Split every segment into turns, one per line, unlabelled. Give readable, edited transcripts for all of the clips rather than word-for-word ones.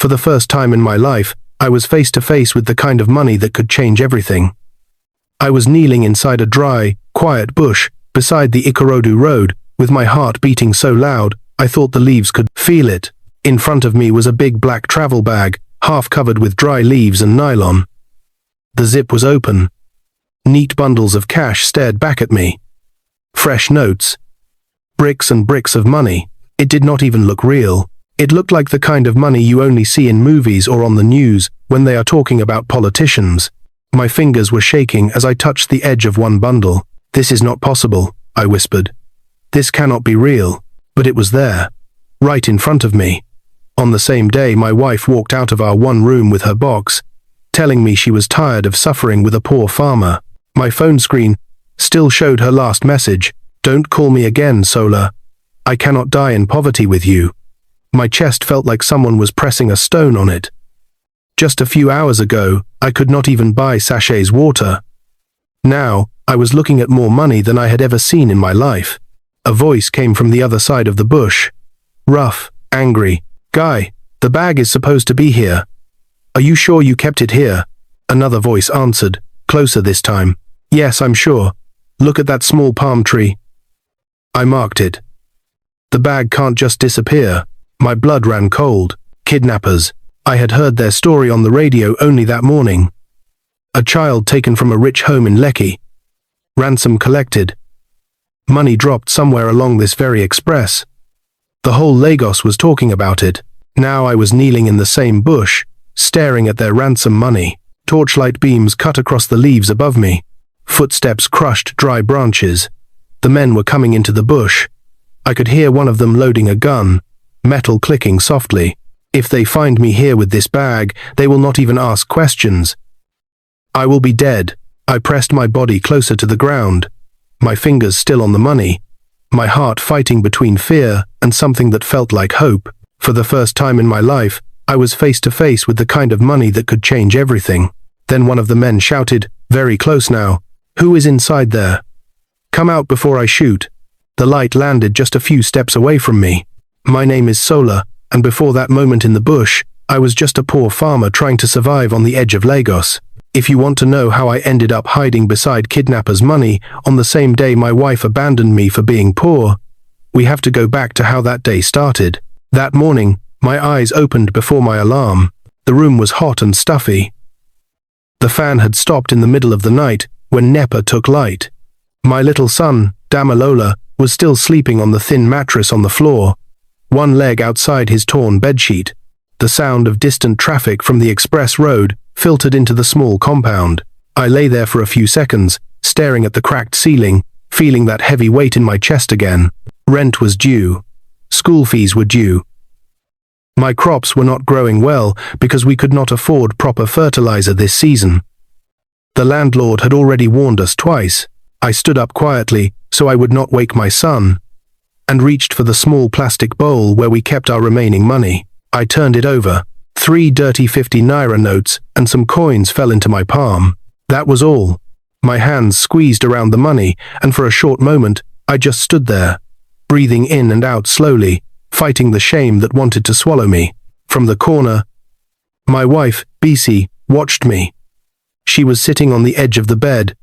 For the first time in my life, I was face to face with the kind of money that could change everything. I was kneeling inside a dry, quiet bush beside the Ikorodu road, with my heart beating so loud I thought the leaves could feel it. In front of me was a big black travel bag, half covered with dry leaves and nylon. The zip was open. Neat bundles of cash stared back at me. Fresh notes. Bricks and bricks of money. It did not even look real. It looked like the kind of money you only see in movies or on the news when they are talking about politicians. My fingers were shaking as I touched the edge of one bundle. "This is not possible," I whispered. "This cannot be real." But it was there, right in front of me. On the same day, my wife walked out of our one room with her box, telling me she was tired of suffering with a poor farmer. My phone screen still showed her last message: "Don't call me again, Sola. I cannot die in poverty with you." My chest felt like someone was pressing a stone on it. Just a few hours ago, I could not even buy sachets water. Now, I was looking at more money than I had ever seen in my life. A voice came from the other side of the bush. Rough, angry. "Guy, the bag is supposed to be here. Are you sure you kept it here?" Another voice answered, closer this time. "Yes, I'm sure. Look at that small palm tree." I marked it. The bag can't just disappear. My blood ran cold. Kidnappers. I had heard their story on the radio only that morning. A child taken from a rich home in Lekki. Ransom collected. Money dropped somewhere along this very express. The whole Lagos was talking about it. Now I was kneeling in the same bush, staring at their ransom money. Torchlight beams cut across the leaves above me. Footsteps crushed dry branches. The men were coming into the bush. I could hear one of them loading a gun, metal clicking softly. If they find me here with this bag, they will not even ask questions. I will be dead. I pressed my body closer to the ground, my fingers still on the money, my heart fighting between fear and something that felt like hope. For the first time in my life, I was face to face with the kind of money that could change everything. Then one of the men shouted, very close now, "Who is inside there? Come out before I shoot." The light landed just a few steps away from me. My name is Sola, and before that moment in the bush, I was just a poor farmer trying to survive on the edge of Lagos. If you want to know how I ended up hiding beside kidnappers' money on the same day my wife abandoned me for being poor, we have to go back to how that day started. That morning, my eyes opened before my alarm. The room was hot and stuffy. The fan had stopped in the middle of the night when NEPA took light. My little son, Damalola, was still sleeping on the thin mattress on the floor, one leg outside his torn bedsheet. The sound of distant traffic from the express road filtered into the small compound. I lay there for a few seconds, staring at the cracked ceiling, feeling that heavy weight in my chest again. Rent was due. School fees were due. My crops were not growing well because we could not afford proper fertilizer this season. The landlord had already warned us twice. I stood up quietly so I would not wake my son, and reached for the small plastic bowl where we kept our remaining money. I turned it over. 3 dirty 50 naira notes and some coins fell into my palm. That was all. My hands squeezed around the money, and for a short moment, I just stood there, breathing in and out slowly, fighting the shame that wanted to swallow me. From the corner, my wife, Bisi, watched me. She was sitting on the edge of the bed,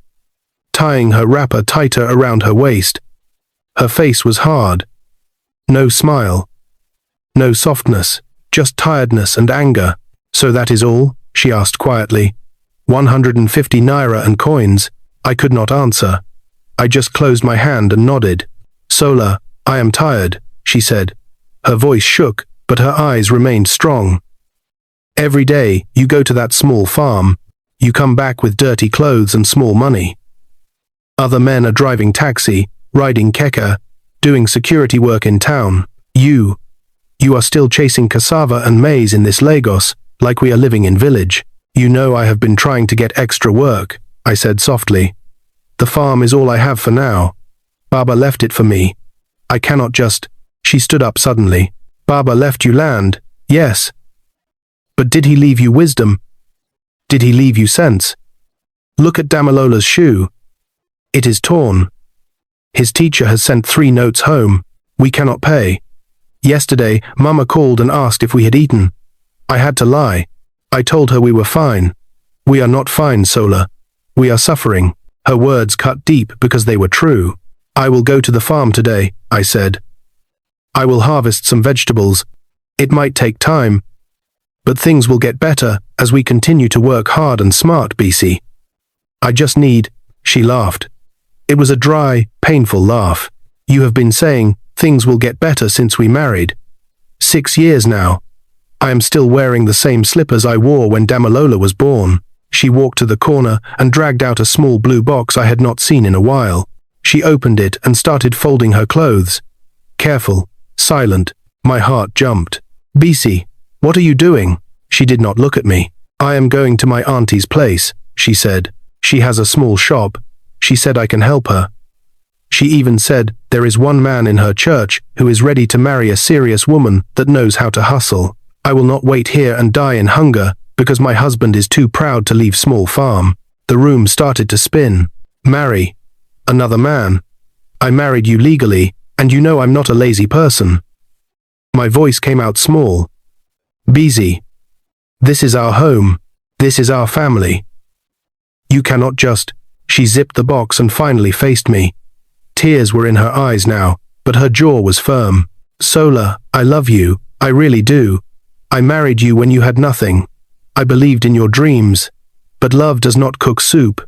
tying her wrapper tighter around her waist. Her face was hard. No smile. No softness, just tiredness and anger. "So that is all?" she asked quietly. 150 naira and coins. I could not answer. I just closed my hand and nodded. "Sola, I am tired," she said. Her voice shook, but her eyes remained strong. "Every day, you go to that small farm. You come back with dirty clothes and small money. Other men are driving taxi, riding keka, doing security work in town. You are still chasing cassava and maize in this Lagos, like we are living in village. You know I have been trying to get extra work," I said softly. "The farm is all I have for now. Baba left it for me. I cannot just—" She stood up suddenly. "Baba left you land, yes. But did he leave you wisdom? Did he leave you sense? Look at Damalola's shoe. It is torn. His teacher has sent 3 notes home. We cannot pay. Yesterday, Mama called and asked if we had eaten. I had to lie. I told her we were fine. We are not fine, Sola. We are suffering. Her words cut deep because they were true. I will go to the farm today, I said. I will harvest some vegetables. It might take time, but things will get better as we continue to work hard and smart, BC. I just need, she laughed. It was a dry, painful laugh. You have been saying things will get better since we married. 6 years now. I am still wearing the same slippers I wore when Damalola was born. She walked to the corner and dragged out a small blue box I had not seen in a while. She opened it and started folding her clothes. Careful, silent, my heart jumped. BC, what are you doing? She did not look at me. I am going to my auntie's place, she said. She has a small shop. She said I can help her. She even said there is one man in her church who is ready to marry a serious woman that knows how to hustle. I will not wait here and die in hunger because my husband is too proud to leave small farm. The room started to spin. Marry another man. I married you legally, and you know I'm not a lazy person. My voice came out small. BZ. This is our home. This is our family. You cannot just... She zipped the box and finally faced me. Tears were in her eyes now, but her jaw was firm. Sola, I love you. I really do. I married you when you had nothing. I believed in your dreams. But love does not cook soup.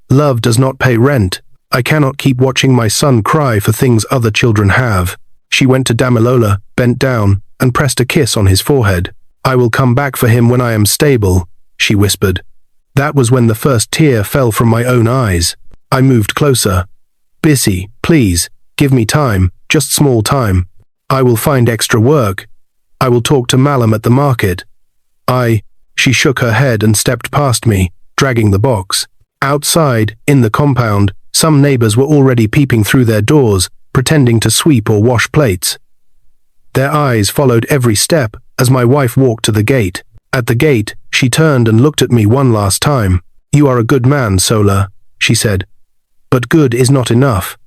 Love does not pay rent. I cannot keep watching my son cry for things other children have. She went to Damalola, bent down, and pressed a kiss on his forehead. I will come back for him when I am stable, she whispered. That was when the first tear fell from my own eyes. I moved closer. Bissy, please, give me time, just small time. I will find extra work. I will talk to Malam at the market. She shook her head and stepped past me, dragging the box. Outside, in the compound, some neighbors were already peeping through their doors, pretending to sweep or wash plates. Their eyes followed every step as my wife walked to the gate. At the gate, she turned and looked at me one last time. You are a good man, Sola, she said. But good is not enough.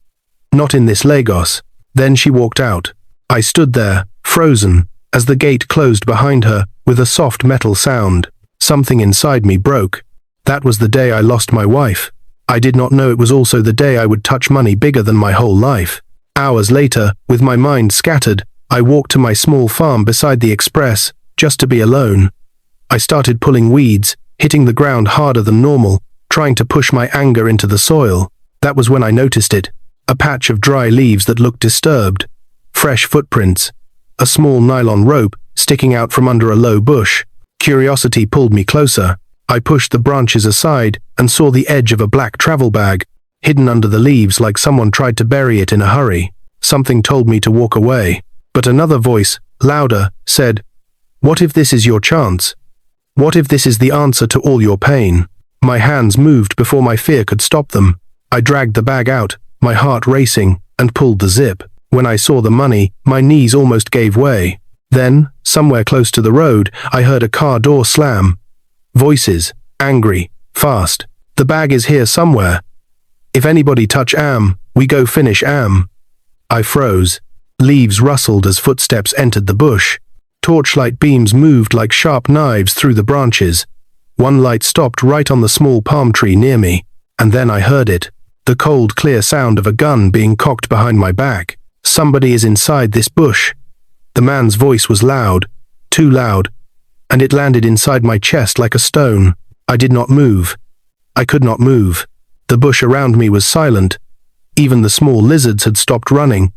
Not in this Lagos. Then she walked out. I stood there, frozen, as the gate closed behind her with a soft metal sound. Something inside me broke. That was the day I lost my wife. I did not know it was also the day I would touch money bigger than my whole life. Hours later, with my mind scattered, I walked to my small farm beside the express, just to be alone. I started pulling weeds, hitting the ground harder than normal, trying to push my anger into the soil. That was when I noticed it. A patch of dry leaves that looked disturbed. Fresh footprints. A small nylon rope sticking out from under a low bush. Curiosity pulled me closer. I pushed the branches aside and saw the edge of a black travel bag, hidden under the leaves like someone tried to bury it in a hurry. Something told me to walk away. But another voice, louder, said, "What if this is your chance? What if this is the answer to all your pain?" My hands moved before my fear could stop them. I dragged the bag out, my heart racing, and pulled the zip. When I saw the money, my knees almost gave way. Then, somewhere close to the road, I heard a car door slam. Voices, angry, fast. "The bag is here somewhere. If anybody touch we go finish Am." I froze. Leaves rustled as footsteps entered the bush. Torchlight beams moved like sharp knives through the branches. One light stopped right on the small palm tree near me, and then I heard it. The cold, clear sound of a gun being cocked behind my back. Somebody is inside this bush. The man's voice was loud, too loud, and it landed inside my chest like a stone. I did not move. I could not move. The bush around me was silent. Even the small lizards had stopped running.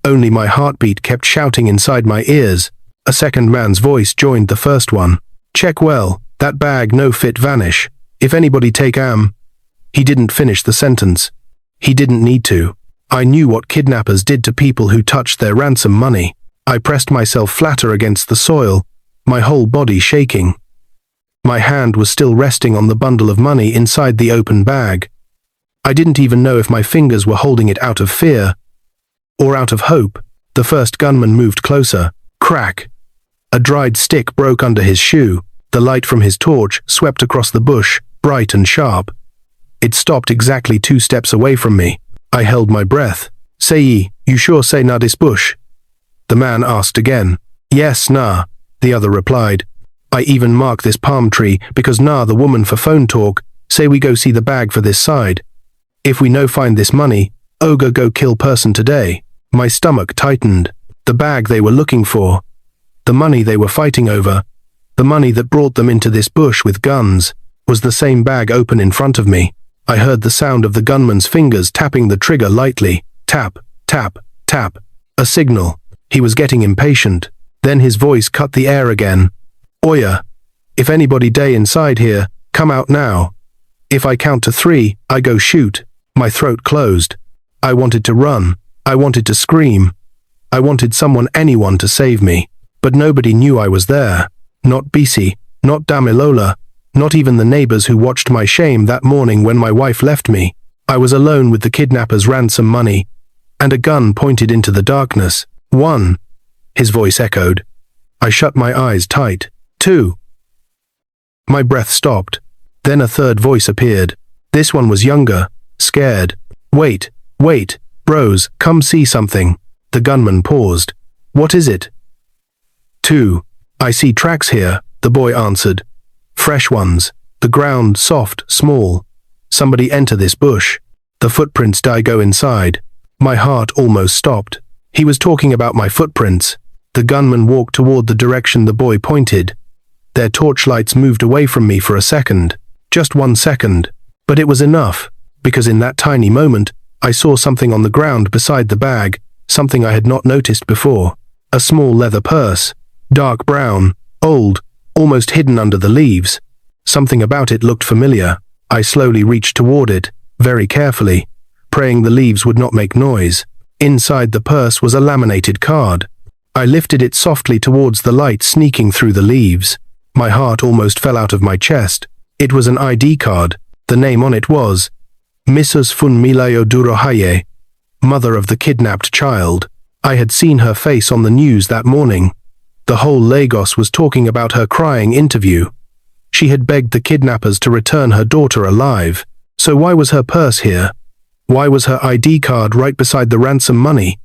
Only my heartbeat kept shouting inside my ears. A second man's voice joined the first one. "Check well, that bag no fit vanish. If anybody take He didn't finish the sentence. He didn't need to. I knew what kidnappers did to people who touched their ransom money. I pressed myself flatter against the soil, my whole body shaking. My hand was still resting on the bundle of money inside the open bag. I didn't even know if my fingers were holding it out of fear or out of hope. The first gunman moved closer. Crack! A dried stick broke under his shoe. The light from his torch swept across the bush, bright and sharp. It stopped exactly 2 steps away from me. I held my breath. "Say, you sure say na this bush?" The man asked again. "Yes, nah," the other replied. I even mark this palm tree because the woman for phone talk, say we go see the bag for this side. If we no find this money, ogre go kill person today. My stomach tightened. The bag they were looking for. The money they were fighting over. The money that brought them into this bush with guns, was the same bag open in front of me. I heard the sound of the gunman's fingers tapping the trigger lightly. Tap, tap, tap. A signal. He was getting impatient. Then his voice cut the air again. Oya, if anybody day inside here, come out now. If I count to 3, I go shoot. My throat closed. I wanted to run. I wanted to scream. I wanted anyone to save me. But nobody knew I was there. Not Bisi, not Damilola, not even the neighbors who watched my shame that morning when my wife left me. I was alone with the kidnappers' ransom money, and a gun pointed into the darkness. 1. His voice echoed. I shut my eyes tight. 2. My breath stopped. Then a third voice appeared. This one was younger, scared. Wait, bros, come see something. The gunman paused. What is it? 2. I see tracks here, the boy answered. Fresh ones. The ground soft, small. Somebody enter this bush. The footprints go inside. My heart almost stopped. He was talking about my footprints. The gunman walked toward the direction the boy pointed. Their torchlights moved away from me for a second. Just 1 second. But it was enough, because in that tiny moment, I saw something on the ground beside the bag, something I had not noticed before. A small leather purse. Dark brown, old, almost hidden under the leaves. Something about it looked familiar. I slowly reached toward it, very carefully, praying the leaves would not make noise. Inside the purse was a laminated card. I lifted it softly towards the light sneaking through the leaves. My heart almost fell out of my chest. It was an ID card. The name on it was Mrs. Funmilayo Durohaye, mother of the kidnapped child. I had seen her face on the news that morning. The whole Lagos was talking about her crying interview. She had begged the kidnappers to return her daughter alive. So why was her purse here? Why was her ID card right beside the ransom money?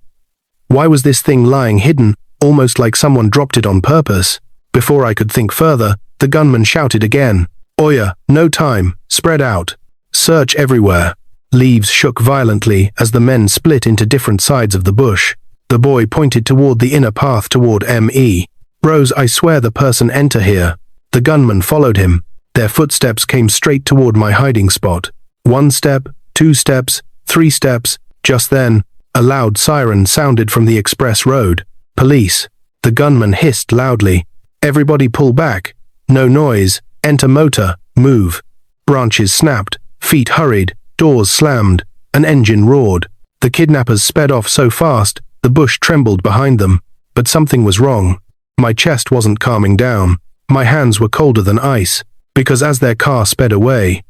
Why was this thing lying hidden, almost like someone dropped it on purpose? Before I could think further, the gunman shouted again. Oya, no time, spread out. Search everywhere. Leaves shook violently as the men split into different sides of the bush. The boy pointed toward the inner path toward ME. Bros, I swear the person enter here. The gunman followed him. Their footsteps came straight toward my hiding spot. 1 step, 2 steps, 3 steps. Just then, a loud siren sounded from the express road. Police. The gunman hissed loudly. Everybody pull back. No noise. Enter motor. Move. Branches snapped. Feet hurried. Doors slammed. An engine roared. The kidnappers sped off so fast, the bush trembled behind them. But something was wrong. My chest wasn't calming down. My hands were colder than ice, because as their car sped away,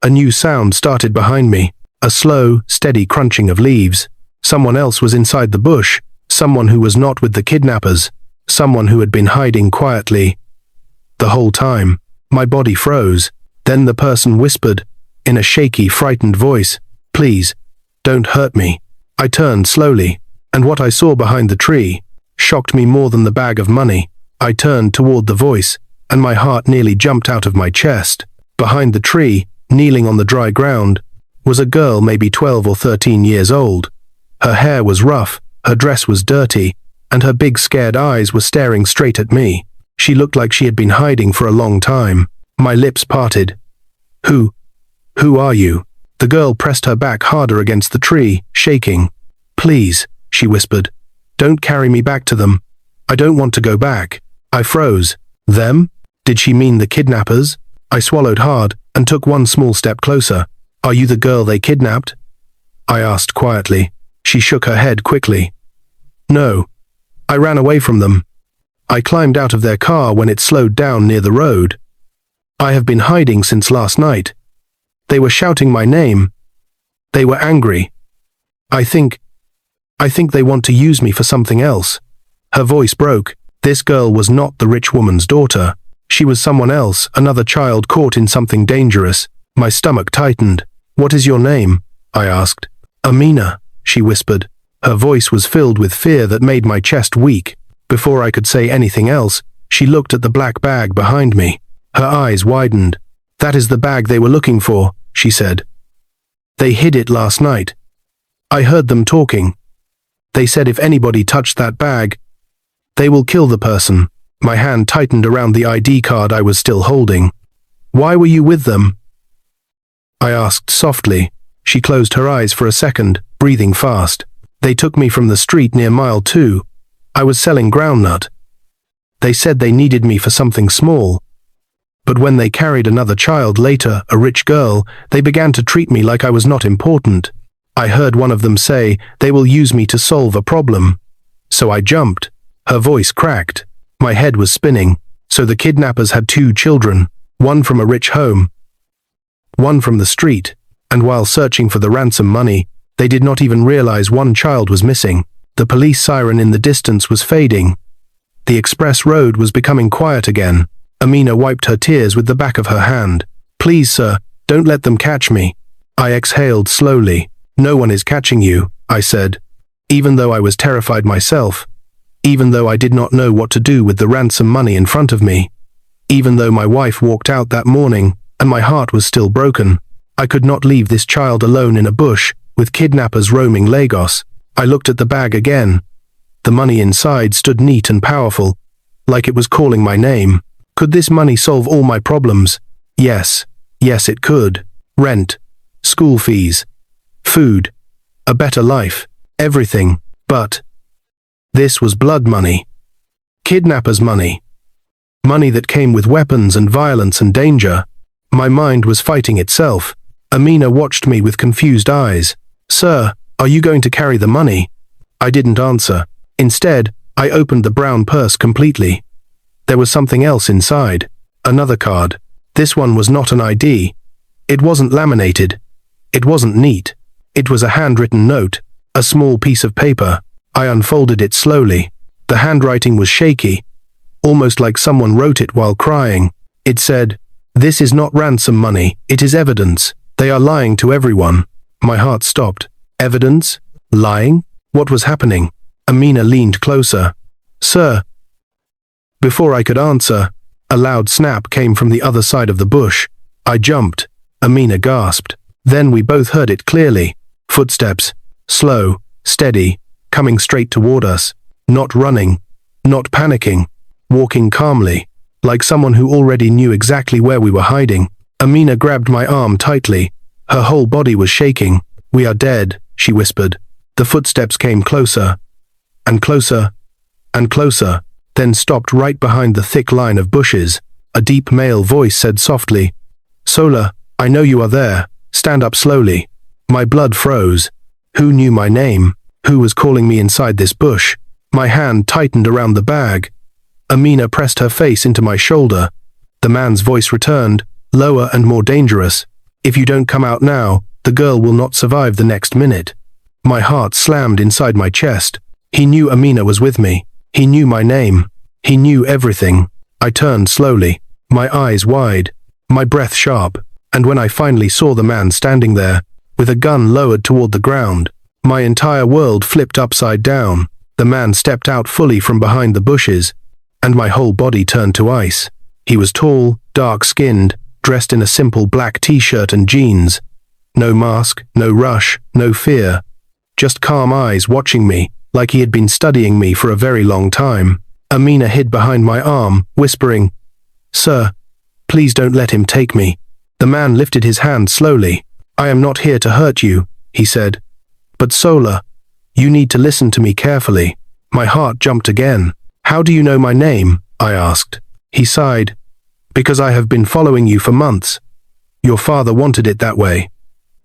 a new sound started behind me, a slow, steady crunching of leaves. Someone else was inside the bush, someone who was not with the kidnappers, someone who had been hiding quietly. The whole time, my body froze. Then the person whispered, in a shaky, frightened voice, "Please, don't hurt me." I turned slowly, and what I saw behind the tree shocked me more than the bag of money. I turned toward the voice, and my heart nearly jumped out of my chest. Behind the tree, kneeling on the dry ground, was a girl maybe 12 or 13 years old. Her hair was rough, her dress was dirty, and her big scared eyes were staring straight at me. She looked like she had been hiding for a long time. My lips parted. Who are you?" The girl pressed her back harder against the tree, shaking. "Please," she whispered. "Don't carry me back to them. I don't want to go back." I froze. Them? Did she mean the kidnappers? I swallowed hard and took 1 small step closer. "Are you the girl they kidnapped?" I asked quietly. She shook her head quickly. "No. I ran away from them. I climbed out of their car when it slowed down near the road. I have been hiding since last night. They were shouting my name. They were angry. I think they want to use me for something else." Her voice broke. This girl was not the rich woman's daughter. She was someone else, another child caught in something dangerous. My stomach tightened. "What is your name?" I asked. "Amina," she whispered. Her voice was filled with fear that made my chest weak. Before I could say anything else, She looked at the black bag behind me. Her eyes widened. "That is the bag they were looking for," she said. "They hid it last night. I heard them talking. They said if anybody touched that bag, they will kill the person." My hand tightened around the ID card I was still holding. "Why were you with them?" I asked softly. She closed her eyes for a second, breathing fast. "They took me from the street near mile 2. I was selling groundnut. They said they needed me for something small. But when they carried another child later, a rich girl, they began to treat me like I was not important. I heard one of them say they will use me to solve a problem. So I jumped." Her voice cracked. My head was spinning. So the kidnappers had 2 children, one from a rich home, one from the street, and while searching for the ransom money, they did not even realize one child was missing. The police siren in the distance was fading. The express road was becoming quiet again. Amina wiped her tears with the back of her hand. "Please, sir, don't let them catch me." I exhaled slowly. "No one is catching you," I said, even though I was terrified myself, even though I did not know what to do with the ransom money in front of me, even though my wife walked out that morning and my heart was still broken. I could not leave this child alone in a bush with kidnappers roaming Lagos. I looked at the bag again. The money inside stood neat and powerful, like it was calling my name. Could this money solve all my problems? Yes, it could. Rent, school fees, food, a better life, everything. But this was blood money. Kidnappers' money. Money that came with weapons and violence and danger. My mind was fighting itself. Amina watched me with confused eyes. "Sir, are you going to carry the money?" I didn't answer. Instead, I opened the brown purse completely. There was something else inside. Another card. This one was not an ID. It wasn't laminated. It wasn't neat. It was a handwritten note, a small piece of paper. I unfolded it slowly. The handwriting was shaky, almost like someone wrote it while crying. It said, "This is not ransom money, it is evidence. They are lying to everyone." My heart stopped. Evidence? Lying? What was happening? Amina leaned closer. "Sir." Before I could answer, a loud snap came from the other side of the bush. I jumped. Amina gasped. Then we both heard it clearly. Footsteps. Slow, steady, coming straight toward us. Not running, not panicking, walking calmly, like someone who already knew exactly where we were hiding. Amina grabbed my arm tightly. Her whole body was shaking. "We are dead," she whispered. The footsteps came closer, and closer, and closer, then stopped right behind the thick line of bushes. A deep male voice said softly, "Sola, I know you are there. Stand up slowly." My blood froze. Who knew my name? Who was calling me inside this bush? My hand tightened around the bag. Amina pressed her face into my shoulder. The man's voice returned, lower and more dangerous. "If you don't come out now, the girl will not survive the next minute." My heart slammed inside my chest. He knew Amina was with me. He knew my name. He knew everything. I turned slowly, my eyes wide, my breath sharp, and when I finally saw the man standing there, with a gun lowered toward the ground, my entire world flipped upside down. The man stepped out fully from behind the bushes, and my whole body turned to ice. He was tall, dark-skinned, dressed in a simple black t-shirt and jeans. No mask, no rush, no fear. Just calm eyes watching me, like he had been studying me for a very long time. Amina hid behind my arm, whispering, "Sir, please don't let him take me." The man lifted his hand slowly. "I am not here to hurt you," he said. "But Sola, you need to listen to me carefully." My heart jumped again. "How do you know my name?" I asked. He sighed. "Because I have been following you for months. Your father wanted it that way."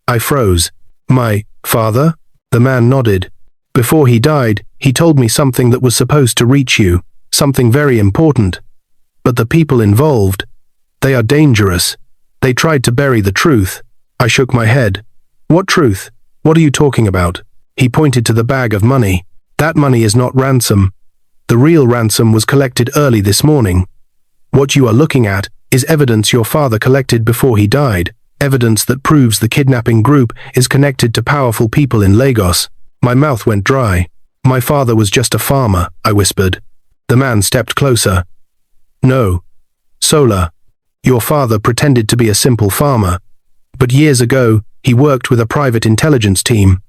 I froze. "My father?" The man nodded. "Before he died, he told me something that was supposed to reach you, something very important. But the people involved, they are dangerous. They tried to bury the truth." I shook my head. "What truth? What are you talking about?" He pointed to the bag of money. "That money is not ransom. The real ransom was collected early this morning. What you are looking at is evidence your father collected before he died, evidence that proves the kidnapping group is connected to powerful people in Lagos." My mouth went dry. "My father was just a farmer," I whispered. The man stepped closer. No. Sola. Your father pretended to be a simple farmer. But years ago, he worked with a private intelligence team.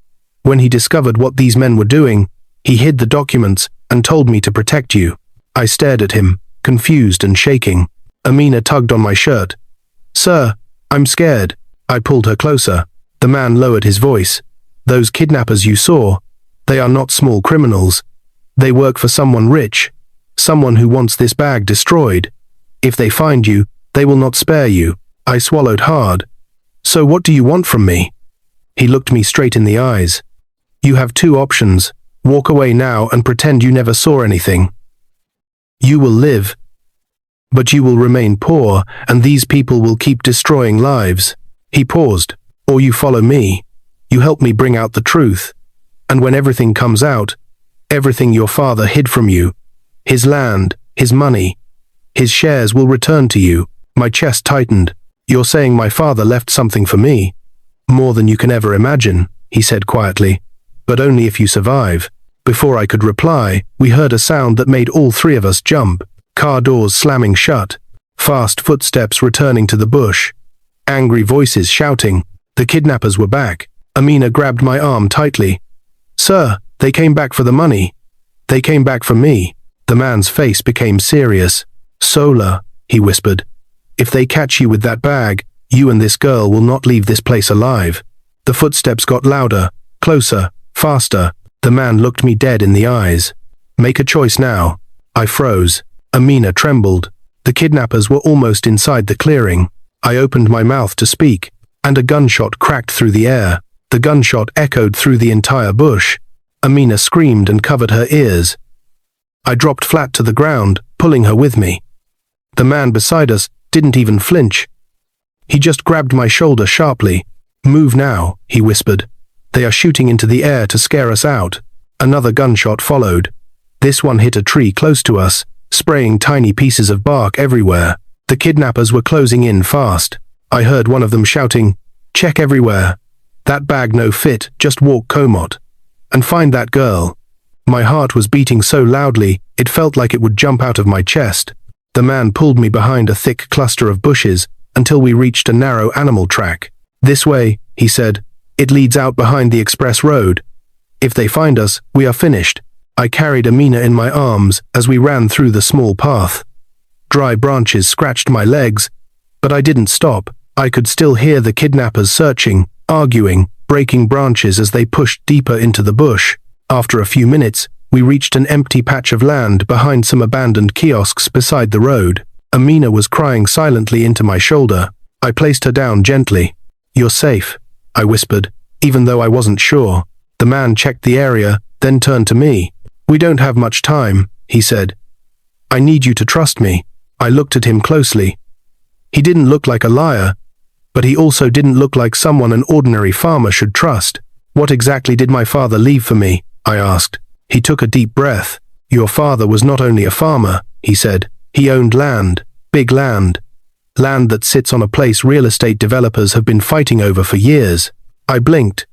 When he discovered what these men were doing, he hid the documents and told me to protect you. I stared at him, confused and shaking. Amina tugged on my shirt. Sir, I'm scared. I pulled her closer. The man lowered his voice. Those kidnappers you saw, they are not small criminals. They work for someone rich, someone who wants this bag destroyed. If they find you, they will not spare you. I swallowed hard. So what do you want from me? He looked me straight in the eyes. You have two options. Walk away now and pretend you never saw anything. You will live, but you will remain poor, and these people will keep destroying lives. He paused. Or you follow me. You help me bring out the truth. And when everything comes out, everything your father hid from you, his land, his money, his shares will return to you. My chest tightened. You're saying my father left something for me? More than you can ever imagine, he said quietly. But only if you survive. Before I could reply, we heard a sound that made all three of us jump. Car doors slamming shut. Fast footsteps returning to the bush. Angry voices shouting. The kidnappers were back. Amina grabbed my arm tightly. Sir, they came back for the money. They came back for me. The man's face became serious. Sola, he whispered. If they catch you with that bag, you and this girl will not leave this place alive. The footsteps got louder, closer, faster. The man looked me dead in the eyes. Make a choice now. I froze. Amina trembled. The kidnappers were almost inside the clearing. I opened my mouth to speak, and a gunshot cracked through the air. The gunshot echoed through the entire bush. Amina screamed and covered her ears. I dropped flat to the ground, pulling her with me. The man beside us didn't even flinch. He just grabbed my shoulder sharply. Move now, he whispered. They are shooting into the air to scare us out. Another gunshot followed. This one hit a tree close to us, spraying tiny pieces of bark everywhere. The kidnappers were closing in fast. I heard one of them shouting, check everywhere. That bag no fit, just walk Komot. And find that girl. My heart was beating so loudly, it felt like it would jump out of my chest. The man pulled me behind a thick cluster of bushes until we reached a narrow animal track. This way, he said. It leads out behind the express road. If they find us, we are finished. I carried Amina in my arms as we ran through the small path. Dry branches scratched my legs, but I didn't stop. I could still hear the kidnappers searching, arguing, breaking branches as they pushed deeper into the bush. After a few minutes, we reached an empty patch of land behind some abandoned kiosks beside the road. Amina was crying silently into my shoulder. I placed her down gently. You're safe, I whispered, even though I wasn't sure. The man checked the area, then turned to me. We don't have much time, he said. I need you to trust me. I looked at him closely. He didn't look like a liar, but he also didn't look like someone an ordinary farmer should trust. What exactly did my father leave for me? I asked. He took a deep breath. Your father was not only a farmer, he said. He owned land, big land. Land that sits on a place real estate developers have been fighting over for years. I blinked.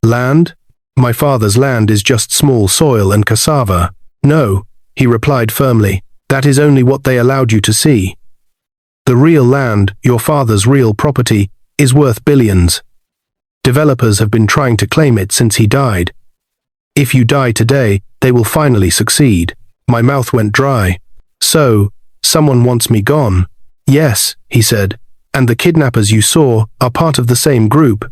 Land? My father's land is just small soil and cassava. No, he replied firmly. That is only what they allowed you to see. The real land, your father's real property, is worth billions. Developers have been trying to claim it since he died. If you die today, they will finally succeed. My mouth went dry. So, someone wants me gone? Yes, he said. And the kidnappers you saw are part of the same group.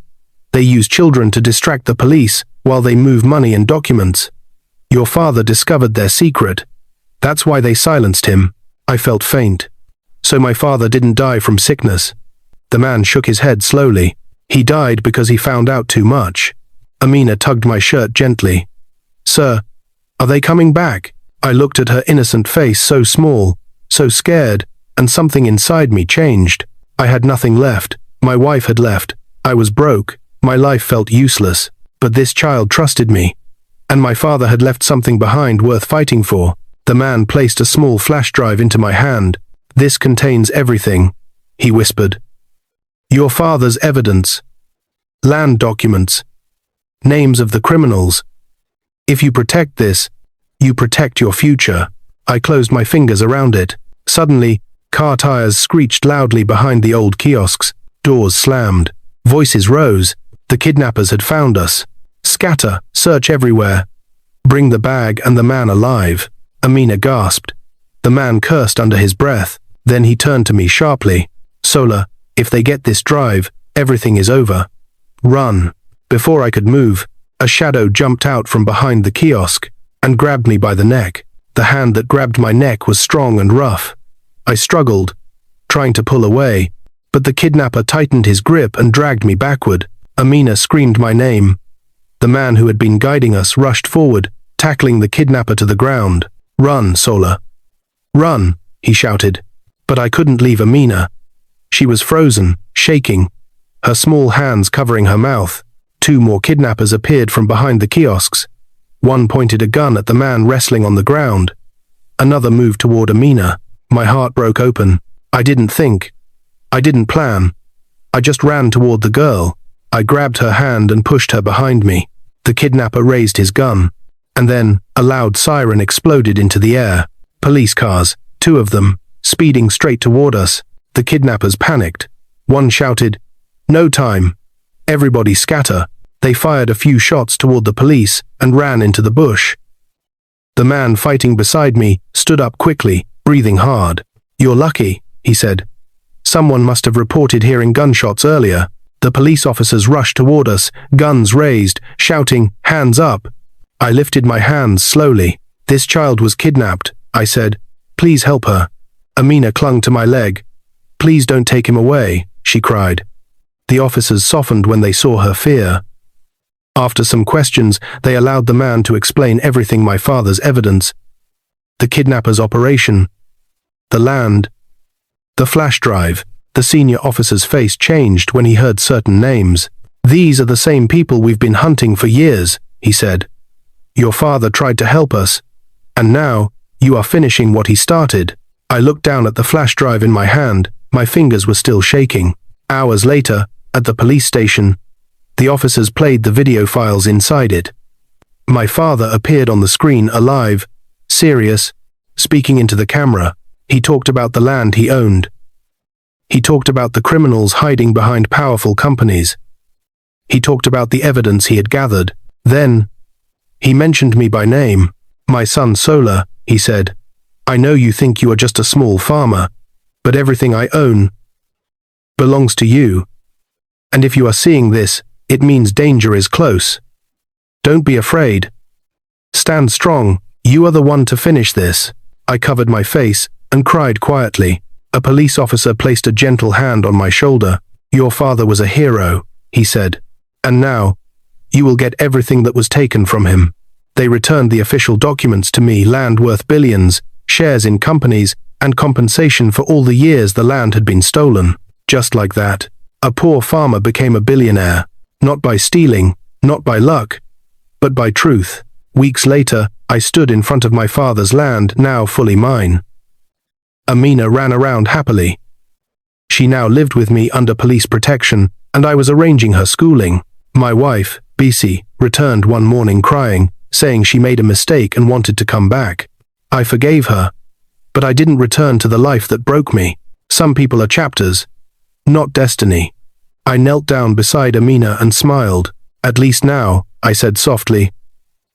They use children to distract the police while they move money and documents. Your father discovered their secret. That's why they silenced him. I felt faint. So my father didn't die from sickness. The man shook his head slowly. He died because he found out too much. Amina tugged my shirt gently. Sir, are they coming back? I looked at her innocent face, so small, so scared, and something inside me changed. I had nothing left. My wife had left. I was broke. My life felt useless. But this child trusted me. And my father had left something behind worth fighting for. The man placed a small flash drive into my hand. This contains everything, he whispered. Your father's evidence. Land documents. Names of the criminals. If you protect this, you protect your future. I closed my fingers around it. Suddenly, car tires screeched loudly behind the old kiosks, doors slammed, voices rose. The kidnappers had found us. Scatter, search everywhere. Bring the bag and the man alive. Amina gasped. The man cursed under his breath. Then he turned to me sharply. Sola, if they get this drive, everything is over. Run. Before I could move, a shadow jumped out from behind the kiosk and grabbed me by the neck. The hand that grabbed my neck was strong and rough. I struggled, trying to pull away, but the kidnapper tightened his grip and dragged me backward. Amina screamed my name. The man who had been guiding us rushed forward, tackling the kidnapper to the ground. Run, Sola. Run, he shouted. But I couldn't leave Amina. She was frozen, shaking, her small hands covering her mouth. 2 more kidnappers appeared from behind the kiosks. One pointed a gun at the man wrestling on the ground. Another moved toward Amina. My heart broke open. I didn't think. I didn't plan. I just ran toward the girl. I grabbed her hand and pushed her behind me. The kidnapper raised his gun. And then, a loud siren exploded into the air. Police cars, 2 of them, speeding straight toward us. The kidnappers panicked. One shouted, "No time. Everybody scatter." They fired a few shots toward the police and ran into the bush. The man fighting beside me stood up quickly, breathing hard. "You're lucky," he said. "Someone must have reported hearing gunshots earlier." The police officers rushed toward us, guns raised, shouting, "Hands up." I lifted my hands slowly. "This child was kidnapped," I said. "Please help her." Amina clung to my leg. "Please don't take him away," she cried. The officers softened when they saw her fear. After some questions, they allowed the man to explain everything: my father's evidence, the kidnappers' operation, the land, the flash drive. The senior officer's face changed when he heard certain names. "These are the same people we've been hunting for years," he said. "Your father tried to help us, and now you are finishing what he started." I looked down at the flash drive in my hand. My fingers were still shaking. Hours later, at the police station, the officers played the video files inside it. My father appeared on the screen, alive, serious, speaking into the camera. He talked about the land he owned. He talked about the criminals hiding behind powerful companies. He talked about the evidence he had gathered. Then, he mentioned me by name. "My son Sola," he said. "I know you think you are just a small farmer, but everything I own belongs to you. And if you are seeing this, it means danger is close. Don't be afraid. Stand strong. You are the one to finish this." I covered my face and cried quietly. A police officer placed a gentle hand on my shoulder. "Your father was a hero," he said. "And now, you will get everything that was taken from him." They returned the official documents to me: land worth billions, shares in companies, and compensation for all the years the land had been stolen. Just like that, a poor farmer became a billionaire, not by stealing, not by luck, but by truth. Weeks later, I stood in front of my father's land, now fully mine. Amina ran around happily. She now lived with me under police protection, and I was arranging her schooling. My wife, Bisi, returned one morning crying, saying she made a mistake and wanted to come back. I forgave her, but I didn't return to the life that broke me. Some people are chapters, not destiny. I knelt down beside Amina and smiled. "At least now," I said softly,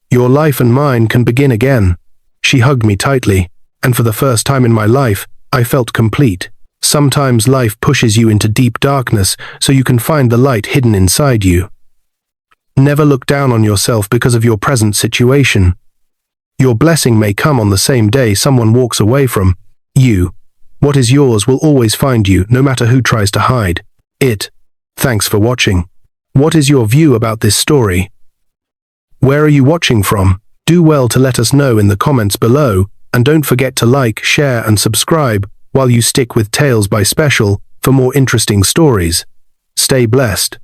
"your life and mine can begin again." She hugged me tightly, and for the first time in my life, I felt complete. Sometimes life pushes you into deep darkness so you can find the light hidden inside you. Never look down on yourself because of your present situation. Your blessing may come on the same day someone walks away from you. What is yours will always find you, no matter who tries to hide it. Thanks for watching. What is your view about this story? Where are you watching from? Do well to let us know in the comments below, and don't forget to like, share, and subscribe while you stick with Tales by Special for more interesting stories. Stay blessed.